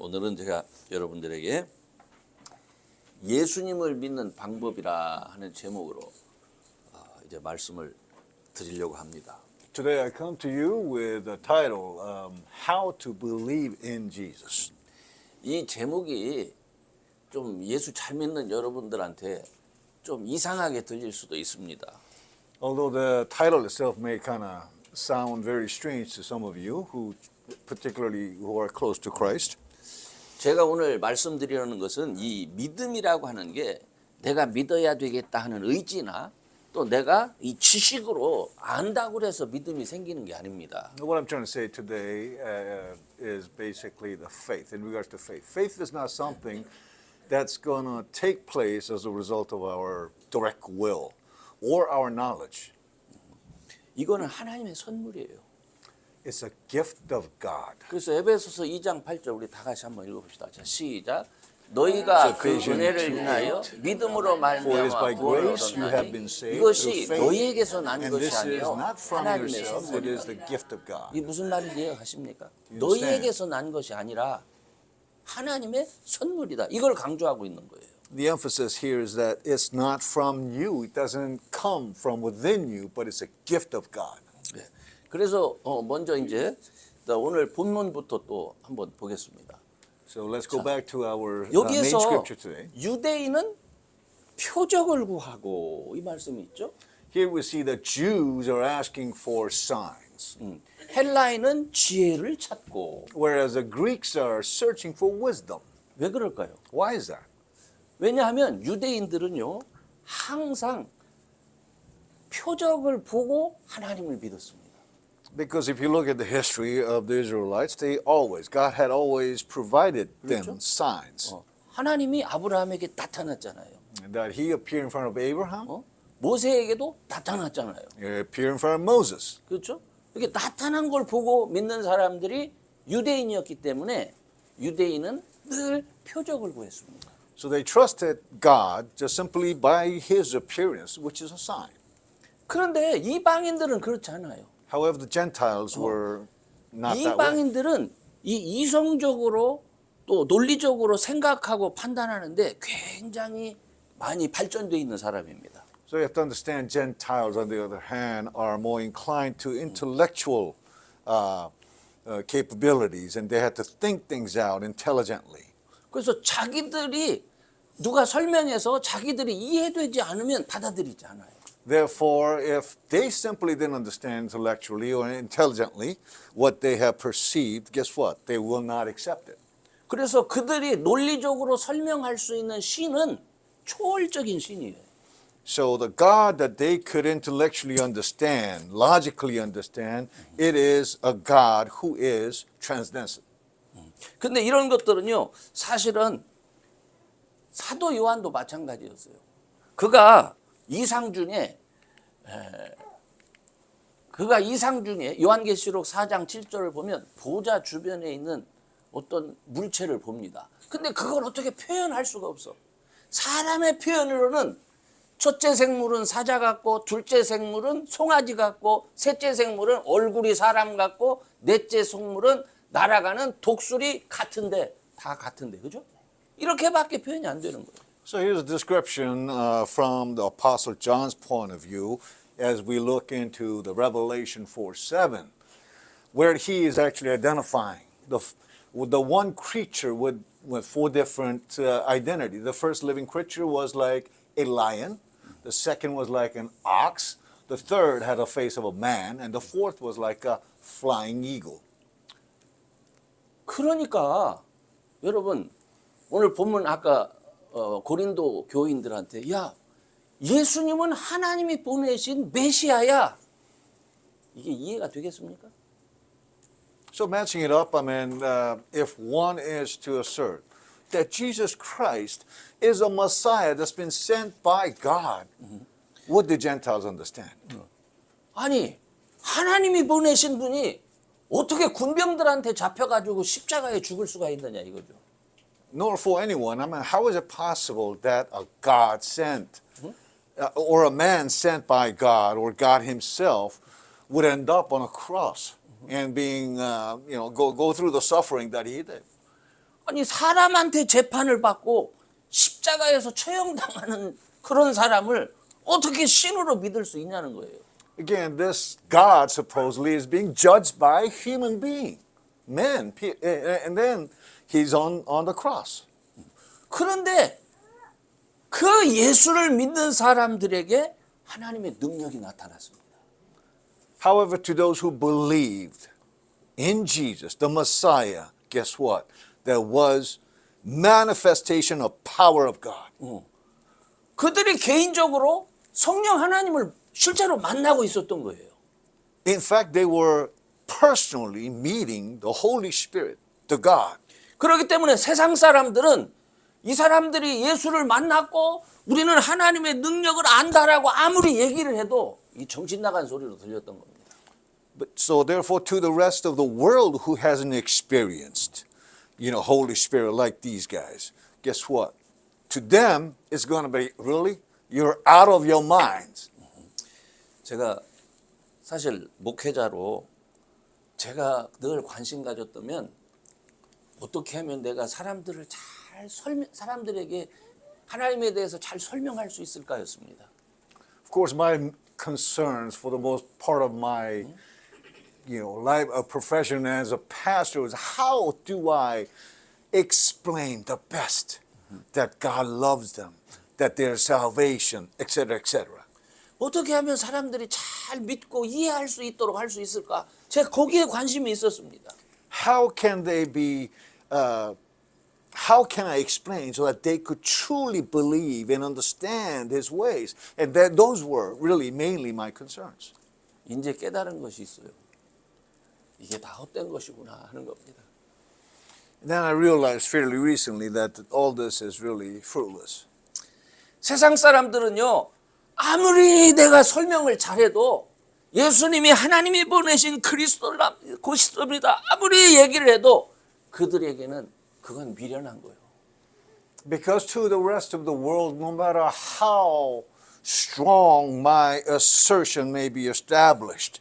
오늘은 제가 여러분들에게 예수님을 믿는 방법이라 하는 제목으로 이제 말씀을 드리려고 합니다. Today I come to you with the title, How to Believe in Jesus. 이 제목이 좀 예수 잘 믿는 여러분들한테 좀 이상하게 들릴 수도 있습니다. Although the title itself may kind of sound very strange to some of you, particularly who are close to Christ. 제가 오늘 말씀드리려는 것은 이 믿음이라고 하는 게 내가 믿어야 되겠다 하는 의지나 또 내가 이 지식으로 안다고 해서 믿음이 생기는 게 아닙니다. What I'm trying to say today is basically the faith, in regards to faith. Faith is not something that's going to take place as a result of our direct will or our knowledge. 이거는 하나님의 선물이에요. It's a gift of God. 그래서 에베소서 2장 8절 우리 다 같이 한번 읽어봅시다. 자, 시작. 너희가 그 은혜를 인하여 믿음으로 말미암아 구원을 얻었나니 이것이 너희에게서 난 And 것이 this is 아니요 not from 하나님의 yourself, it is 선물이다. the gift of God. 이게 무슨 말인지 이해하십니까? understand? 너희에게서 난 것이 아니라 하나님의 선물이다. 이걸 강조하고 있는 거예요. The emphasis here is that it's not from you. It doesn't come from within you, but it's a gift of God. 네. 그래서 먼저 이제 오늘 본문부터 또 한번 보겠습니다. So let's go back to our main 여기에서 scripture today. 유대인은 표적을 구하고 이 말씀이 있죠. Here we see that Jews are asking for signs, 헬라인은 지혜를 찾고. whereas the Greeks are searching for wisdom. 왜 그럴까요? Why is that? 왜냐하면 유대인들은요 항상 표적을 보고 하나님을 믿었습니다. Because if you look at the history of the Israelites, God had always provided them signs. 하나님이 아브라함에게 나타났잖아요. That he appeared in front of Abraham, 모세에게도 나타났잖아요. he appeared in front of Moses. 그렇죠? 이렇게 나타난 걸 보고 믿는 사람들이 유대인이었기 때문에 유대인은 늘 표적을 구했습니다. So they trusted God just simply by his appearance, which is a sign. 그런데 이방인들은 그렇지 않아요. However, the Gentiles were not that way. 이방인들은 이 이성적으로 또 논리적으로 생각하고 판단하는데 굉장히 많이 발전되어 있는 사람입니다. So you have to understand Gentiles, on the other hand, are more inclined to intellectual capabilities, and they had to think things out intelligently. 그래서 자기들이 누가 설명해서 자기들이 이해되지 않으면 받아들이지 않아요. Therefore, if they simply didn't understand intellectually or intelligently what they have perceived, guess what? They will not accept it. 그래서 그들이 논리적으로 설명할 수 있는 신은 초월적인 신이에요. So the God that they could intellectually understand, logically understand, it is a God who is transcendent. 근데 이런 것들은요, 사실은 사도 요한도 마찬가지였어요. 그가 이상 중에 요한계시록 4장 7절을 보면 보좌 주변에 있는 어떤 물체를 봅니다. 근데 그걸 어떻게 표현할 수가 없어. 사람의 표현으로는 첫째 생물은 사자 같고, 둘째 생물은 송아지 같고, 셋째 생물은 얼굴이 사람 같고, 넷째 생물은 날아가는 독수리 같은데, 다 같은데, 그죠? 이렇게밖에 표현이 안 되는 거예요. So here's a description from the Apostle John's point of view as we look into the Revelation 4:7, where he is actually identifying the one creature with four different identities. The first living creature was like a lion. The second was like an ox. The third had a face of a man. And the fourth was like a flying eagle. 그러니까 여러분 오늘 본문 아까 고린도 교인들한테 야 예수님은 하나님이 보내신 메시아야. 이게 이해가 되겠습니까? So matching it up, I mean, if one is to assert that Jesus Christ is a Messiah that's been sent by God, would the Gentiles understand? 아니 하나님이 보내신 분이 어떻게 군병들한테 잡혀가지고 십자가에 죽을 수가 있느냐 이거죠. Nor for anyone. I mean, how is it possible that a God sent, or a man sent by God, or God Himself, would end up on a cross and being, go through the suffering that He did? 아니 사람한테 재판을 받고 십자가에서 처형당하는 그런 사람을 어떻게 신으로 믿을 수 있냐는 거예요. Again, this God supposedly is being judged by human being, men, and then he's on the cross. 그런데 그 예수를 믿는 사람들에게 하나님의 능력이 나타났습니다. However, to those who believed in Jesus, the Messiah, guess what? There was manifestation of power of God. 그들이 개인적으로 성령 하나님을 실제로 만나고 있었던 거예요. In fact, they were personally meeting the Holy Spirit, the God. 그렇기 때문에 세상 사람들은 이 사람들이 예수를 만났고 우리는 하나님의 능력을 안다라고 아무리 얘기를 해도 이 정신 나간 소리로 들렸던 겁니다. But so therefore, to the rest of the world who hasn't experienced, Holy Spirit like these guys, guess what? To them, it's going to be, really? You're out of your minds. 제가 사실 목회자로 제가 늘 관심 가졌다면 어떻게 하면 내가 사람들을 사람들에게 하나님에 대해서 잘 설명할 수 있을까였습니다. Of course, my concerns for the most part of my, life, a profession as a pastor is how do I explain the best that God loves them, that there's salvation, etc., etc. 어떻게 하면 사람들이 잘 믿고 이해할 수 있도록 할 수 있을까? 제가 거기에 관심이 있었습니다. How can they be? How can I explain so that they could truly believe and understand His ways? And those were really mainly my concerns. 이제 깨달은 것이 있어요. 이게 다 헛된 것이구나 하는 겁니다. Then I realized fairly recently that all this is really fruitless. 세상 사람들은요, 아무리 내가 설명을 잘해도 예수님이 하나님이 보내신 그리스도입니다. 아무리 얘기를 해도 그들에게는 그건 미련한 거예요. Because to the rest of the world, no matter how strong my assertion may be established,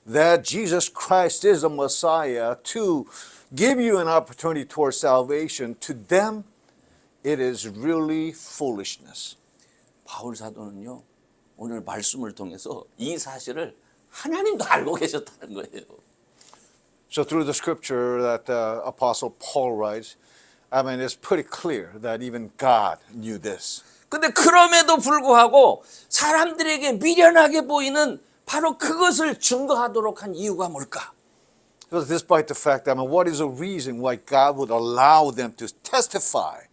that Jesus Christ is the Messiah to give you an opportunity towards salvation, to them it is really foolishness. 바울 사도는요, 오늘 말씀을 통해서 이 사실을 하나님도 알고 계셨다는 거예요. So through the scripture that Apostle Paul writes, it's pretty clear that even God knew this. 근데 그럼에도 불구하고 사람들에게 미련하게 보이는 바로 그것을 증거하도록 한 이유가 뭘까? So despite the fact, what is the reason why God would allow them to testify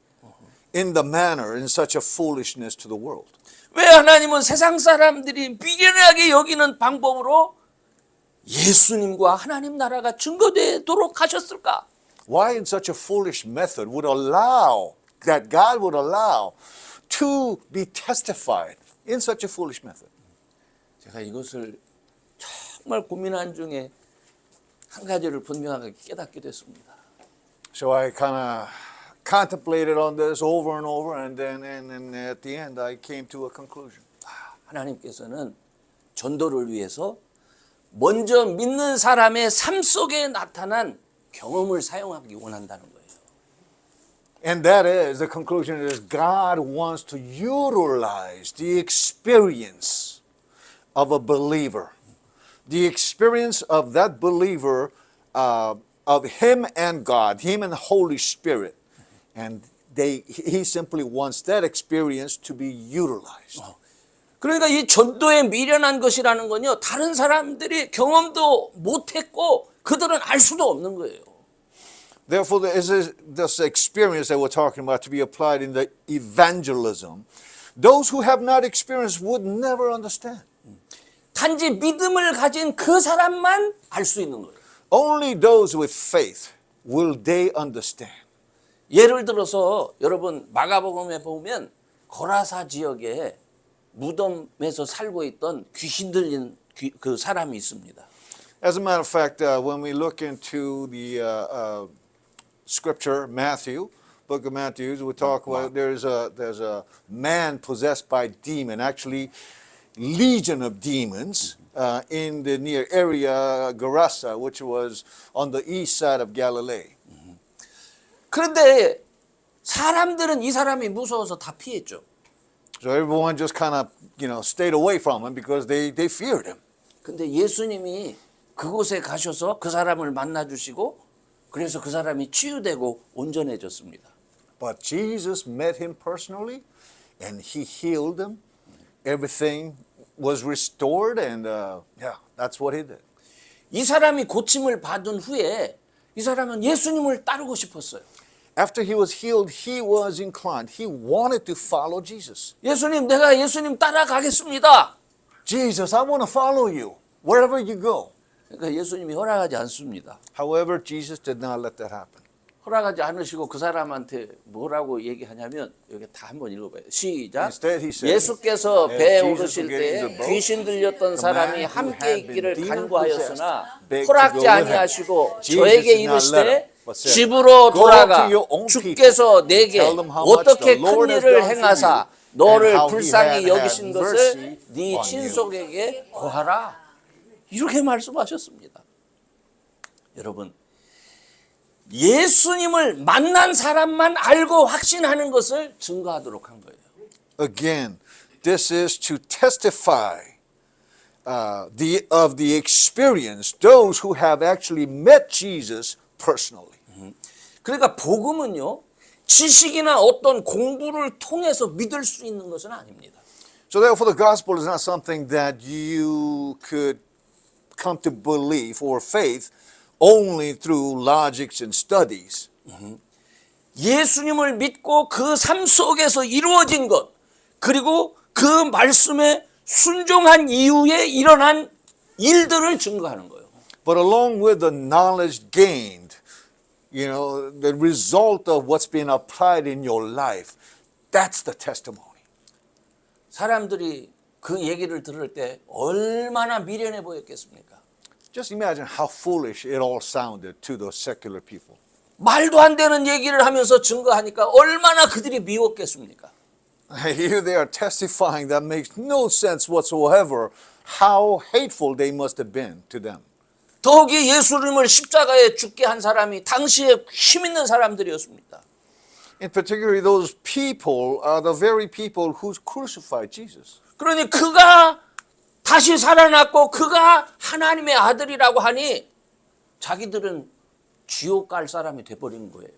in the manner, in such a foolishness to the world? 왜 하나님은 세상 사람들이 미련하게 여기는 방법으로 예수님과 하나님 나라가 증거되도록 하셨을까? Why in such a foolish method would allow, that God would allow to be testified in such a foolish method? 제가 이것을 정말 고민한 중에 한 가지를 분명하게 깨닫게 됐습니다. So I kind of contemplated on this over and over, and then at the end I came to a conclusion. 하나님께서는 전도를 위해서 먼저 믿는 사람의 삶 속에 나타난 경험을 사용하기 원한다는 거예요. And that is, the conclusion is God wants to utilize the experience of a believer, the experience of that believer, of him and God, him and the Holy Spirit. And he simply wants that experience to be utilized. 그러니까 이 전도에 미련한 것이라는 건요, 다른 사람들이 경험도 못했고 그들은 알 수도 없는 거예요. Therefore, there is this experience that we're talking about to be applied in the evangelism. Those who have not experienced would never understand. 단지 믿음을 가진 그 사람만 알 수 있는 거예요. Only those with faith will they understand. 예를 들어서 여러분 마가복음에 보면 거라사 지역에 무덤에서 살고 있던 귀신 들린 그 사람이 있습니다. As a matter of fact, when we look into the scripture, book of Matthew, we talk about there's a man possessed by demon, actually legion of demons in the near area Gerasa, which was on the east side of Galilee. 그런데 사람들은 이 사람이 무서워서 다 피했죠. So everyone just kind of, stayed away from him because they feared him. 근데 예수님이 그곳에 가셔서 그 사람을 만나 주시고 그래서 그 사람이 치유되고 온전해졌습니다. But Jesus met him personally and he healed him. Everything was restored and that's what he did. 이 사람이 고침을 받은 후에 이 사람은 예수님을 따르고 싶었어요. After he was healed, he was inclined. He wanted to follow Jesus. 예수님, 내가 예수님 따라가겠습니다. Jesus, I want to follow you wherever you go. 그러니까 예수님이 허락하지 않습니다. However, Jesus did not let that happen. 허락하지 않으시고 그 사람한테 뭐라고 얘기하냐면 여기 다 한번 읽어봐요. 시작. Instead, he said, 예수께서 as 배에 Jesus 오르실 was getting 때에 into the boat, 귀신 들렸던 the 사람이 man who 함께 had 있기를 been 간구하였으나 demon-possessed begged 허락지 to go with him. 아니하시고 Jesus 저에게 did not let 이르시되 him, but said, 집으로 "Go 돌아가 to your own people 주께서 and 내게 tell them how much 어떻게 the Lord 큰 has 일을 done for 행하사 you 너를 and how he 불쌍히 had 여기신 had 것을 mercy 네 on you." 친속에게 고하라. 이렇게 말씀하셨습니다. 여러분, 예수님을 만난 사람만 알고 확신하는 것을 증거하도록 한 거예요. Again, this is to testify of the experience, those who have actually met Jesus personally. 그러니까 복음은요, 지식이나 어떤 공부를 통해서 믿을 수 있는 것은 아닙니다. So therefore, the gospel is not something that you could come to believe or faith only through logics and studies. 예수님을 믿고 그 삶 속에서 이루어진 것, 그리고 그 말씀에 순종한 이후에 일어난 일들을 증거하는 거예요. But along with the knowledge gained, the result of what's been applied in your life, that's the testimony. 사람들이 그 얘기를 들을 때 얼마나 미련해 보였겠습니까? Just imagine how foolish it all sounded to those secular people. 말도 안 되는 얘기를 하면서 증거하니까 얼마나 그들이 미웠겠습니까? Here they are testifying that makes no sense whatsoever. How hateful they must have been to them. 더욱이 예수님을 십자가에 죽게 한 사람이 당시에 힘 있는 사람들이었습니다. In particular, those people are the very people who crucified Jesus. 그러니 그가 다시 살아났고 그가 하나님의 아들이라고 하니 자기들은 지옥 갈 사람이 돼버린 거예요.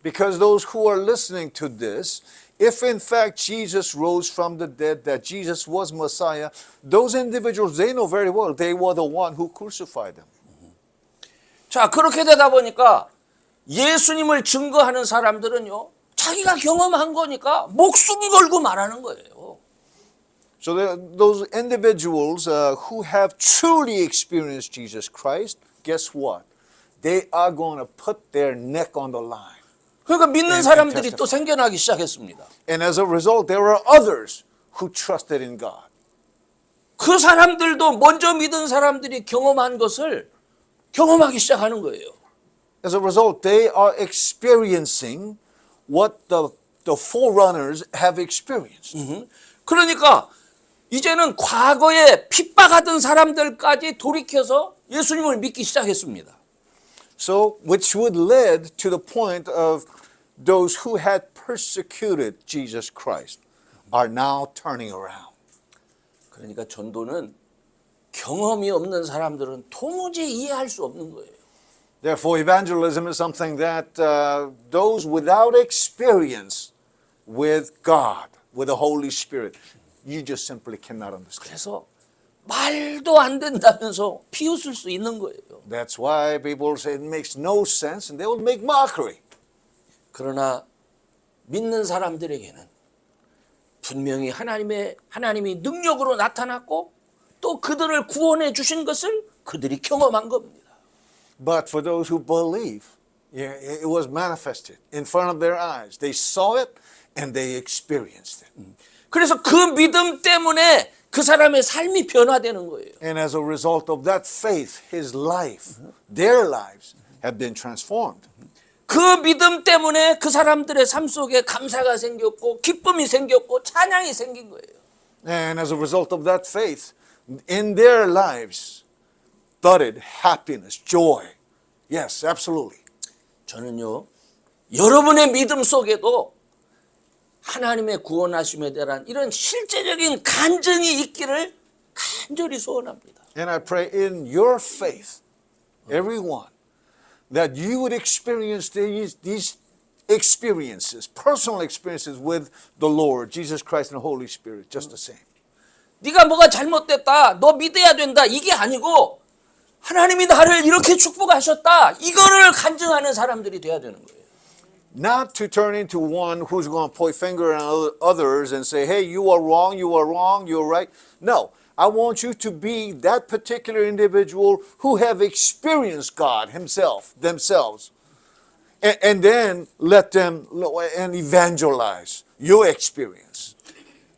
Because those who are listening to this, if in fact Jesus rose from the dead, that Jesus was Messiah, those individuals, they know very well they were the one who crucified him. 자, 그렇게 되다 보니까 예수님을 증거하는 사람들은요, 자기가 경험한 거니까 목숨 걸고 말하는 거예요. So those individuals who have truly experienced Jesus Christ, guess what? They are going to put their neck on the line. 그러니까 믿는 사람들이 또 생겨나기 시작했습니다. And as a result, there are others who trusted in God. 그 사람들도 먼저 믿은 사람들이 경험한 것을 경험하기 시작하는 거예요. As a result, they are experiencing what the forerunners have experienced. 그러니까 이제는 과거에 핍박하던 사람들까지 돌이켜서 예수님을 믿기 시작했습니다. So, which would lead to the point of those who had persecuted Jesus Christ are now turning around. 그러니까 전도는 경험이 없는 사람들은 도무지 이해할 수 없는 거예요. Therefore, evangelism is something that those without experience with God, with the Holy Spirit, you just simply cannot understand. 그래서 말도 안 된다면서 비웃을 수 있는 거예요. That's why people say it makes no sense and they will make mockery. 그러나 믿는 사람들에게는 분명히 하나님이 능력으로 나타났고 또 그들을 구원해 주신 것을 그들이 경험한 겁니다. But for those who believe, it was manifested in front of their eyes. They saw it and they experienced it. 그래서 그 믿음 때문에 그 사람의 삶이 변화되는 거예요. And as a result of that faith, his life, their lives have been transformed. 그 믿음 때문에 그 사람들의 삶 속에 감사가 생겼고 기쁨이 생겼고 찬양이 생긴 거예요. And as a result of that faith, in their lives, budded happiness, joy. Yes, absolutely. 저는요, 여러분의 믿음 속에도 하나님의 구원하심에 대한 이런 실제적인 간증이 있기를 간절히 소원합니다. And I pray in your faith, everyone, that you would experience these experiences, personal experiences with the Lord, Jesus Christ and the Holy Spirit, just the same. 네가 뭐가 잘못됐다, 너 믿어야 된다, 이게 아니고 하나님이 나를 이렇게 축복하셨다, 이거를 간증하는 사람들이 돼야 되는 거예요. Not to turn into one who's going to point finger at others and say, hey, you are wrong, you're right. No, I want you to be that particular individual who have experienced God themselves. And then let them and evangelize your experience.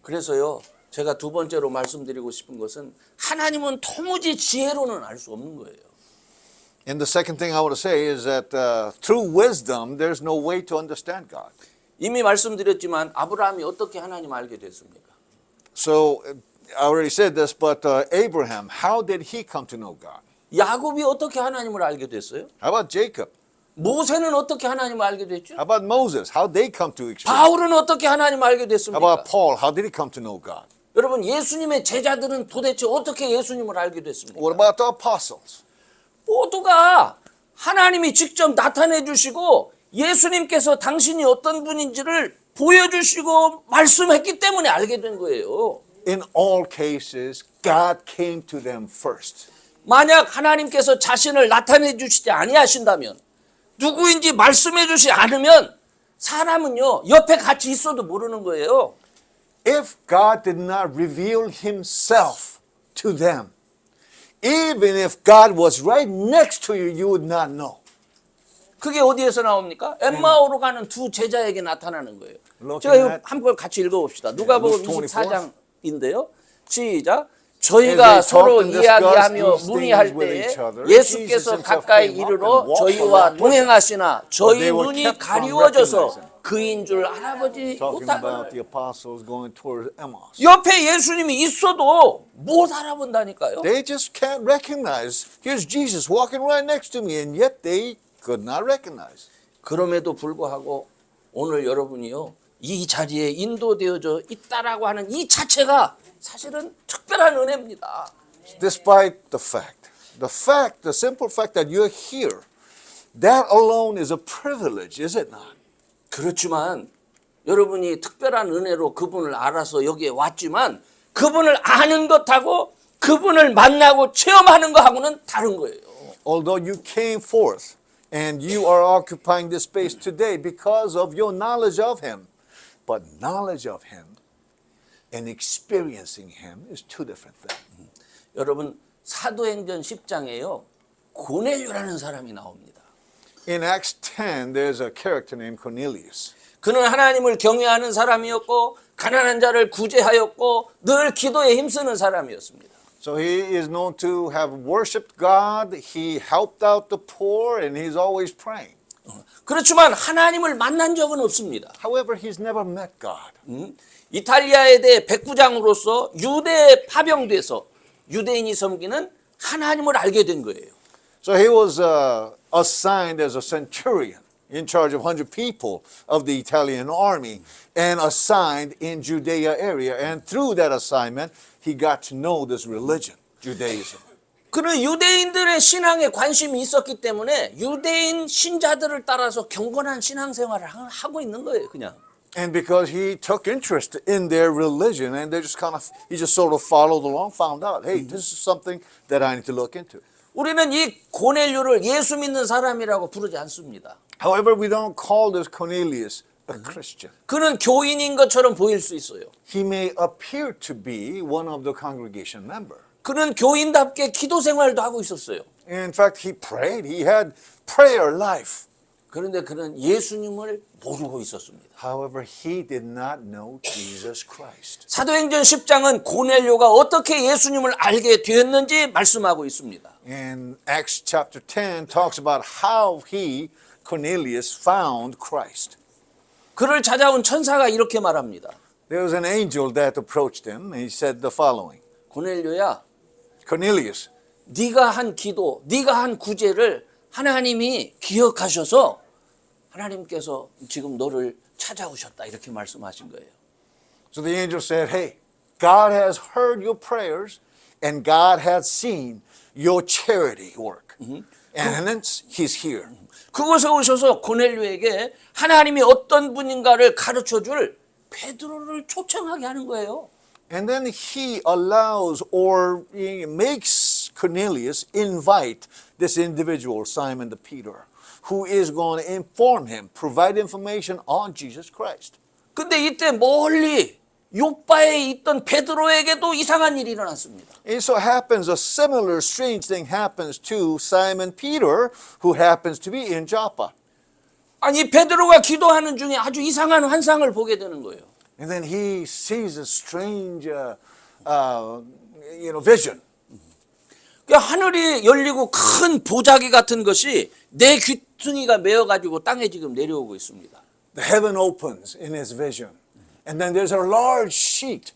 그래서요, 제가 두 번째로 말씀드리고 싶은 것은 하나님은 도무지 지혜로는 알 수 없는 거예요. And the second thing I want to say is that through wisdom, there's no way to understand God. 이미 말씀드렸지만 아브라함이 어떻게 하나님 알게 됐습니까? So I already said this, but Abraham, how did he come to know God? 야곱이 어떻게 하나님을 알게 됐어요? How about Jacob? 모세는 어떻게 하나님을 알게 됐죠? How about Moses? How they come to experience? 바울은 어떻게 하나님을 알게 How 됐습니까? about Paul? How did he come to know God? 여러분, 예수님의 제자들은 도대체 어떻게 예수님을 알게 됐습니까? What about the apostles? 모두가 하나님이 직접 나타내 주시고 예수님께서 당신이 어떤 분인지를 보여주시고 말씀했기 때문에 알게 된 거예요. In all cases, God came to them first. 만약 하나님께서 자신을 나타내 주시지 아니하신다면, 누구인지 말씀해 주시지 않으면 사람은요, 옆에 같이 있어도 모르는 거예요. If God did not reveal himself to them, even if God was right next to you, you would not know. 그게 어디에서 나옵니까? 엠마오로 가는 두 제자에게 나타나는 거예요. Looking 제가 at- 한번 같이 읽어봅시다. 누가복음 Luke 24. 24장인데요. 시작. 저희가 As they 서로 talked and discussed 이야기하며 these 문의할 things with 때에 each other, 예수께서 Jesus himself 가까이 came up 이르러 and walked 저희와 along with them. 동행하시나 저희 they were 눈이 kept from 가리워져서 recognizing. 그인 줄 알아보지 Talking 못하고 about the apostles going towards Emmaus. 옆에 예수님이 있어도 못 알아본다니까요. They just can't recognize. Here's Jesus walking right next to me, and yet they could not recognize. 그럼에도 불구하고 오늘 여러분이요, 이 자리에 인도되어져 있다라고 하는 이 자체가 사실은 특별한 은혜입니다. Despite the simple fact that you're here, that alone is a privilege, is it not? 그렇지만 여러분이 특별한 은혜로 그분을 알아서 여기에 왔지만 그분을 아는 것하고 그분을 만나고 체험하는 것하고는 다른 거예요. Although you came forth and you are occupying this space today because of your knowledge of Him, but knowledge of Him and experiencing Him is two different things. 여러분, 사도행전 10장에요, 고넬료라는 사람이 나옵니다. In Acts 10, there's a character named Cornelius. 그는 하나님을 경외하는 사람이었고 가난한 자를 구제하였고 늘 기도에 힘쓰는 사람이었습니다. So he is known to have worshipped God, he helped out the poor, and he's always praying. 그렇지만 하나님을 만난 적은 없습니다. However, he's never met God. 이탈리아에 대해 백부장으로서 유대에 파병돼서 유대인이 섬기는 하나님을 알게 된 거예요. So he was assigned as a centurion in charge of 100 people of the Italian army and assigned in Judea area. And through that assignment, he got to know this religion, Judaism. 그는 유대인들의 신앙에 관심이 있었기 때문에 유대인 신자들을 따라서 경건한 신앙생활을 하고 있는 거예요, 그냥. And because he took interest in their religion and he just sort of followed along, found out, hey, this is something that I need to look into. 우리는 이 고넬료를 예수 믿는 사람이라고 부르지 않습니다. However, we don't call this Cornelius a Christian. 그는 교인인 것처럼 보일 수 있어요. He may appear to be one of the congregation member. 그는 교인답게 기도 생활도 하고 있었어요. In fact, he prayed. He had prayer life. 그런데 그는 예수님을 모르고 있었습니다. However, he did not know Jesus Christ. 사도행전 10장은 고넬료가 어떻게 예수님을 알게 되었는지 말씀하고 있습니다. And Acts chapter 10 talks about how he, Cornelius, found Christ. 그를 찾아온 천사가 이렇게 말합니다. There was an angel that approached him, and he said the following. 고넬료야, Cornelius, 네가 한 기도, 네가 한 구제를 하나님이 기억하셔서 하나님께서 지금 너를 찾아오셨다 이렇게 말씀하신 거예요. So the angel said, hey, God has heard your prayers and God has seen your charity work. And hence he's here. 그곳에 오셔서 고넬료에게 하나님이 어떤 분인가를 가르쳐줄 베드로를 초청하게 하는 거예요. And then he allows or he makes Cornelius invite this individual, Simon the Peter, who is going to inform him, provide information on Jesus Christ. 근데 이때 멀리 요바에 있던 베드로에게도 이상한 일이 일어났습니다. It so happens a similar strange thing happens to Simon Peter, who happens to be in Joppa. 아니 베드로가 기도하는 중에 아주 이상한 환상을 보게 되는 거예요. And then he sees a strange vision. 그러니까 하늘이 열리고 큰 보자기 같은 것이 내 귀퉁이가 메어가지고 땅에 지금 내려오고 있습니다. The heaven opens in his vision. And then there's a large sheet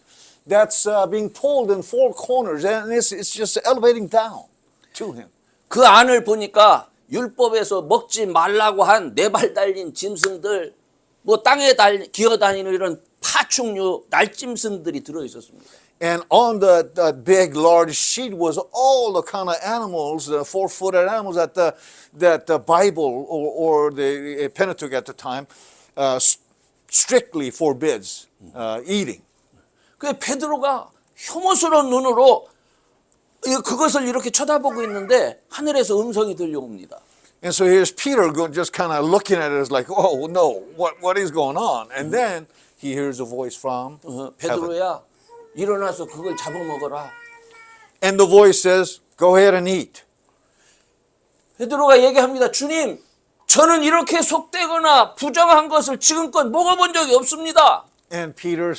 that's being pulled in four corners, and it's just elevating down to him. 그 안을 보니까 율법에서 먹지 말라고 한 네 발 달린 짐승들, 뭐 땅에 기어다니는 이런 파충류 날짐승들이 들어 있었습니다. And on the big, large sheet was all the kind of animals, the four-footed animals that the Bible or the Pentateuch at the time strictly forbids eating. 그 베드로가 혐오스러운 눈으로 그것을 이렇게 쳐다보고 있는데 하늘에서 음성이 들려옵니다. And so here's Peter just kind of looking at it as like, oh no, what is going on? And then he hears a voice from heaven. 베드로야, 일어나서 그걸 잡아먹어라. And the voice says, go ahead and eat. 베드로가 얘기합니다. 주님, 저는 이렇게 속되거나 부정한 것을 지금껏 먹어본 적이 없습니다. And Peter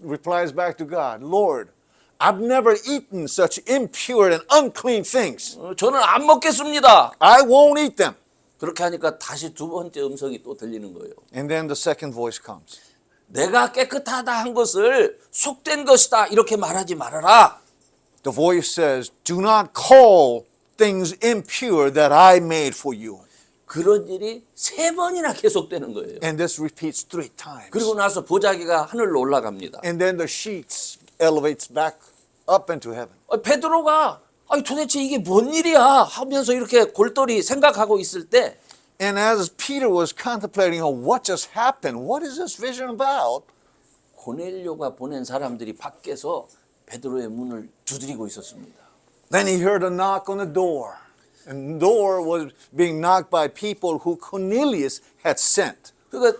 replies back to God, Lord, I've never eaten such impure and unclean things. 저는 안 먹겠습니다. I won't eat them. 그렇게 하니까 다시 두 번째 음성이 또 들리는 거예요. And then the second voice comes. 내가 깨끗하다 한 것을 속된 것이다 이렇게 말하지 말아라. The voice says, do not call things impure that I made for you. 그런 일이 세 번이나 계속되는 거예요. And this repeats 3 times. 그리고 나서 보자기가 하늘로 올라갑니다. And then the sheets elevates back up into heaven. 베드로가 아니 도대체 이게 뭔 일이야 하면서 이렇게 골똘히 생각하고 있을 때 And as Peter was contemplating on what just happened, what is this vision about? 고넬료가 보낸 사람들이 밖에서 베드로의 문을 두드리고 있었습니다. Then he heard a knock on the door. And the door was being knocked by people who Cornelius had sent. 그러니까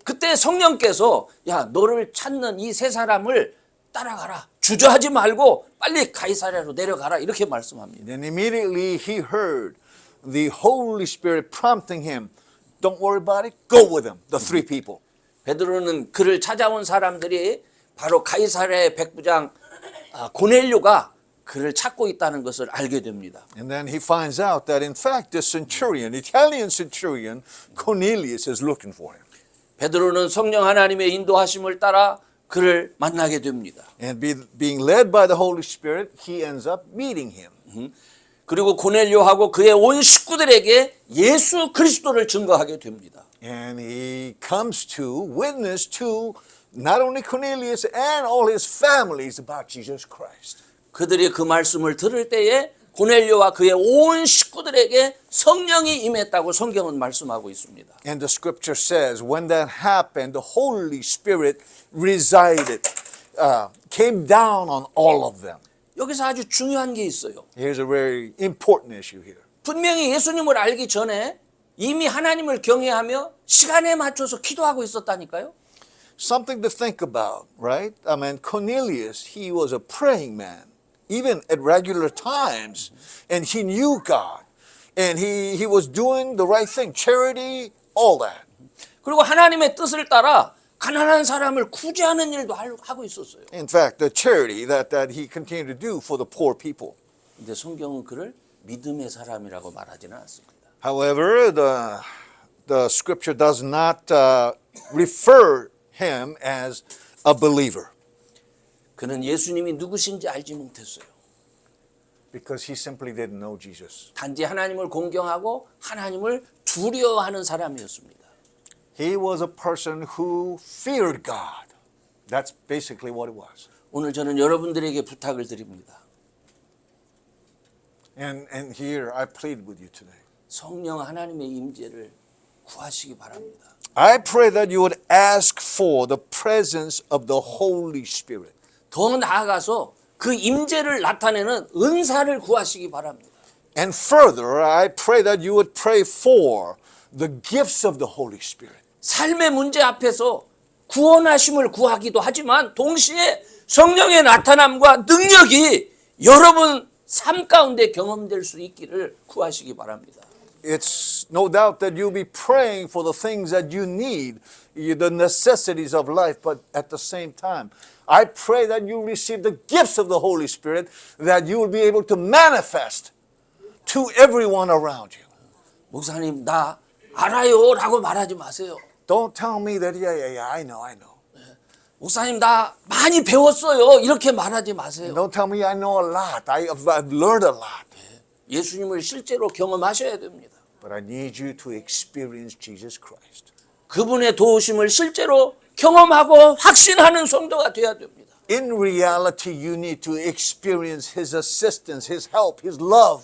그때 성령께서 야 너를 찾는 이 세 사람을 따라가라. 주저하지 말고 빨리 가이사랴로 내려가라 이렇게 말씀합니다. Then immediately he heard the Holy Spirit prompting him, don't worry about it, go with them, the 3 people. 베드로는 그를 찾아온 사람들이 바로 가이사랴의 백부장 고넬료가 그를 찾고 있다는 것을 알게 됩니다. And then he finds out that in fact the centurion, Italian centurion, Cornelius is looking for him. 베드로는 성령 하나님의 인도하심을 따라 그를 만나게 됩니다. And being led by the Holy Spirit, he ends up meeting him. 그리고 고넬료하고 그의 온 식구들에게 예수 그리스도를 증거하게 됩니다. And he comes to witness to not only Cornelius and all his families about Jesus Christ. 그들이 그 말씀을 들을 때에 고넬료와 그의 온 식구들에게 성령이 임했다고 성경은 말씀하고 있습니다. And the scripture says when that happened, the Holy Spirit resided, came down on all of them. 여기서 아주 중요한 게 있어요. Here's a very important issue here. 분명히 예수님을 알기 전에 이미 하나님을 경외하며 시간에 맞춰서 기도하고 있었다니까요. Something to think about, right? I mean, Cornelius, he was a praying man, even at regular times, and he knew God, and he was doing the right thing, charity, all that. 그리고 하나님의 뜻을 따라 가난한 사람을 구제하는 일도 하고 있었어요. In fact, the charity that he continued to do for the poor people. 근데 성경은 그를 믿음의 사람이라고 말하지는 않습니다. However, the scripture does not refer him as a believer. 그는 예수님이 누구신지 알지 못했어요. Because he simply didn't know Jesus. 단지 하나님을 공경하고 하나님을 두려워하는 사람이었습니다. He was a person who feared God. That's basically what it was. 오늘 저는 여러분들에게 부탁을 드립니다. And here I plead with you today. 성령 하나님의 임재를 구하시기 바랍니다. I pray that you would ask for the presence of the Holy Spirit. 더 나아가서 그 임재를 나타내는 은사를 구하시기 바랍니다. And further, I pray that you would pray for the gifts of the Holy Spirit. 삶의 문제 앞에서 구원하심을 구하기도 하지만 동시에 성령의 나타남과 능력이 여러분 삶 가운데 경험될 수 있기를 구하시기 바랍니다. It's no doubt that you'll be praying for the things that you need, the necessities of life, but at the same time, I pray that you receive the gifts of the Holy Spirit, that you will be able to manifest to everyone around you. 목사님 나 알아요 라고 말하지 마세요. Don't tell me that, yeah, I know. 목사님 나 많이 배웠어요 이렇게 말하지 마세요. Don't tell me I know a lot. I've learned a lot. 예수님을 실제로 경험하셔야 됩니다. But I need you to experience Jesus Christ. 그분의 도우심을 실제로 경험하고 확신하는 성도가 되어야 됩니다. In reality, you need to experience His assistance, His help, His love.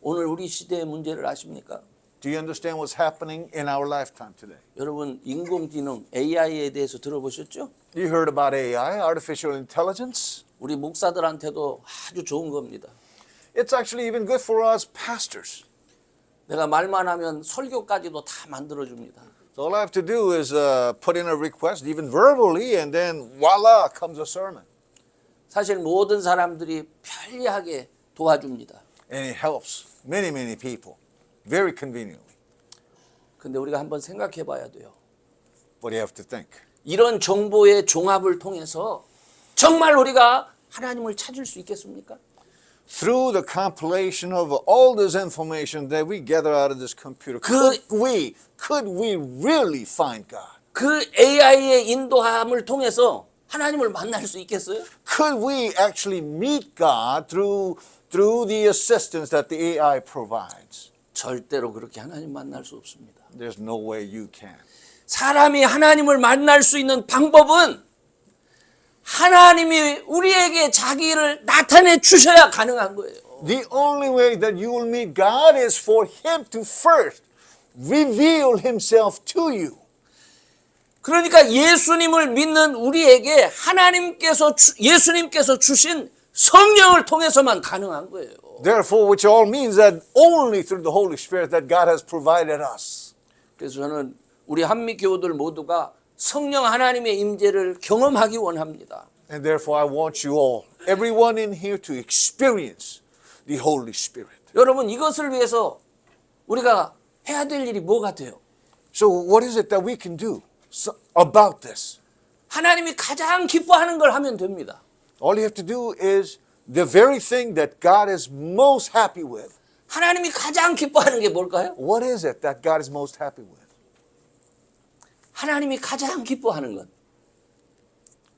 오늘 우리 시대의 문제를 아십니까? Do you understand what's happening in our lifetime today? 여러분 인공지능 AI에 대해서 들어보셨죠? You heard about AI, artificial intelligence. 우리 목사들한테도 아주 좋은 겁니다. It's actually even good for us pastors. 내가 말만 하면 설교까지도 다 만들어줍니다. So all I have to do is put in a request, even verbally, and then voila, comes a sermon. 사실 모든 사람들이 편리하게 도와줍니다. And it helps many people, very conveniently. 근데 우리가 한번 생각해 봐야 돼요. But you have to think. 이런 정보의 종합을 통해서 정말 우리가 하나님을 찾을 수 있겠습니까? Through the compilation of all this information that we gather out of this computer, could we really find God? 그 AI의 인도함을 통해서 하나님을 만날 수 있겠어요? Could we actually meet God through the assistance that the AI provides? 절대로 그렇게 하나님 만날 수 없습니다. There's no way you can. 사람이 하나님을 만날 수 있는 방법은 하나님이 우리에게 자기를 나타내 주셔야 가능한 거예요. The only way that you will meet God is for Him to first reveal Himself to you. 그러니까 예수님을 믿는 우리에게 예수님께서 주신 성령을 통해서만 가능한 거예요. Therefore, which all means that only through the Holy Spirit that God has provided us. 그래서 저는 우리 한미 교우들 모두가 성령 하나님의 임재를 경험하기 원합니다. And therefore, I want you all, everyone in here, to experience the Holy Spirit. 여러분 이것을 위해서 우리가 해야 될 일이 뭐가 돼요? So, what is it that we can do about this? 하나님이 가장 기뻐하는 걸 하면 됩니다. All you have to do is the very thing that God is most happy with. 하나님이 가장 기뻐하는 게 뭘까요? What is it that God is most happy with? 하나님이 가장 기뻐하는 건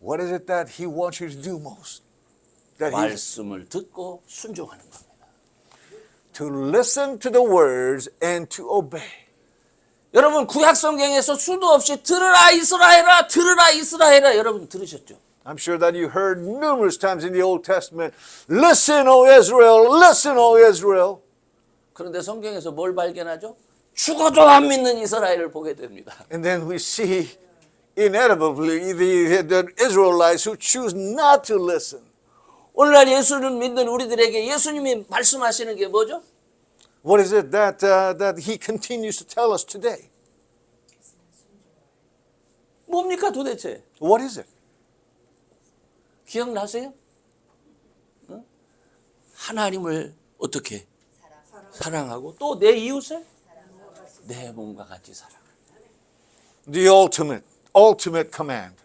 What is it that He wants you to do most? That 말씀을 듣고 순종하는 겁니다. to listen to the words and to obey. 여러분 구약 성경에서 수도 없이 들으라 이스라엘아 들으라 이스라엘아 여러분 들으셨죠? I'm sure that you heard numerous times in the Old Testament, listen, O Israel, listen, O Israel. 그런데 성경에서 뭘 발견하죠? 죽어도 안 믿는 이스라엘을 보게 됩니다. And then we see inevitably the Israelites who choose not to listen. 오늘날 예수를 믿는 우리들에게 예수님이 말씀하시는 게 뭐죠? What is it that He continues to tell us today? 뭡니까 도대체? What is it? 기억나세요? 어? 하나님을 어떻게 사랑하고 또 내 이웃을 내 몸과 같이 사랑하라. The ultimate command,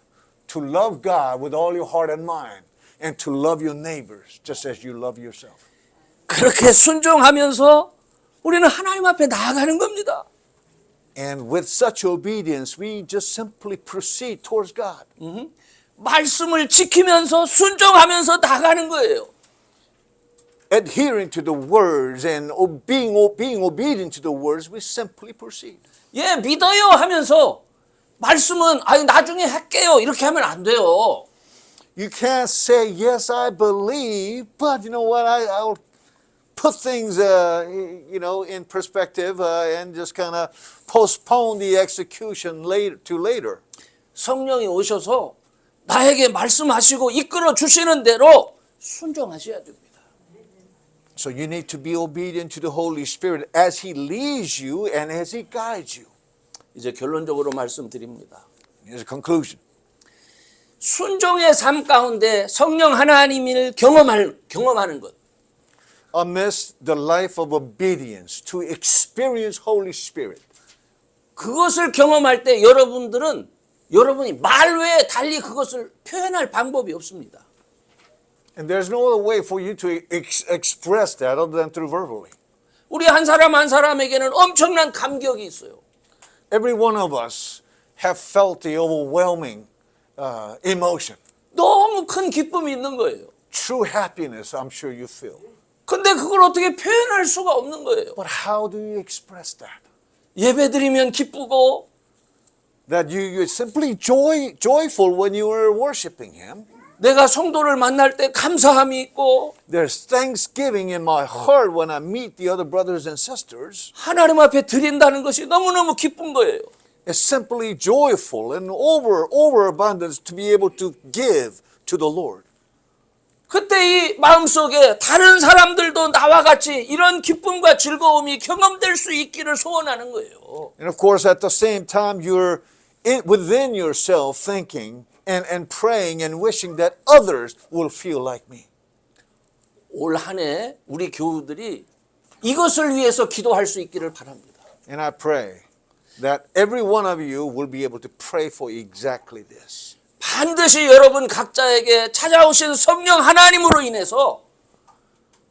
to love God with all your heart and mind, and to love your neighbors just as you love yourself. 그렇게 순종하면서 우리는 하나님 앞에 나아가는 겁니다. And with such obedience, we just simply proceed towards God. 말씀을 지키면서 순종하면서 나가는 거예요. adhering to the words and being obedient to the words, we simply proceed. 예, 믿어요 하면서 말씀은 아니 나중에 할게요 이렇게 하면 안 돼요. You can't say, yes, I believe, but you know what, I'll put things, in perspective and just kind of postpone the execution later. 성령이 오셔서 나에게 말씀하시고 이끌어 주시는 대로 순종하셔야 됩니다. So you need to be obedient to the Holy Spirit as He leads you and as He guides you. 이제 결론적으로 말씀드립니다. Here's a conclusion. 순종의 삶 가운데 성령 하나님을 경험하는 것. Amidst the life of obedience, to experience Holy Spirit. 그것을 경험할 때 여러분이 말 외에 달리 그것을 표현할 방법이 없습니다. And there's no other way for you to express that other than through verbally. 우리 한 사람 한 사람에게는 엄청난 감격이 있어요. Every one of us have felt the overwhelming emotion. 너무 큰 기쁨이 있는 거예요. True happiness, I'm sure you feel. 근데 그걸 어떻게 표현할 수가 없는 거예요. But how do you express that? 예배드리면 기쁘고 That you're simply joyful when you are worshiping Him. 내가 성도를 만날 때 감사함이 있고 There's thanksgiving in my heart when I meet the other brothers and sisters. 하나님 앞에 드린다는 것이 너무너무 기쁜 거예요. It's simply joyful and overabundance to be able to give to the Lord. 그때 이 마음속에 다른 사람들도 나와 같이 이런 기쁨과 즐거움이 경험될 수 있기를 소원하는 거예요. And of course, at the same time, you're within yourself thinking and praying and wishing that others will feel like me. 올 한 해 우리 교우들이 이것을 위해서 기도할 수 있기를 바랍니다. And I pray that every one of you will be able to pray for exactly this. 반드시 여러분 각자에게 찾아오신 성령 하나님으로 인해서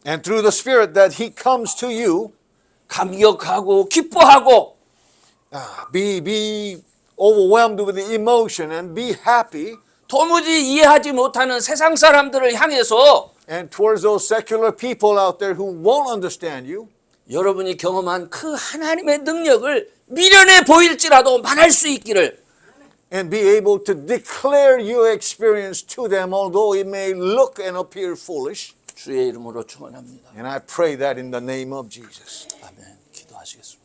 And through the Spirit that He comes to you, 감격하고 기뻐하고 be overwhelmed with the emotion and be happy. 도무지 이해하지 못하는 세상 사람들을 향해서 And towards those secular people out there who won't understand you, 여러분이 경험한 그 하나님의 능력을 미련해 보일지라도 말할 수 있기를 and be able to declare your experience to them, although it may look and appear foolish. 주의 이름으로 축원합니다. And I pray that in the name of Jesus. 아멘. 기도하시겠습니다.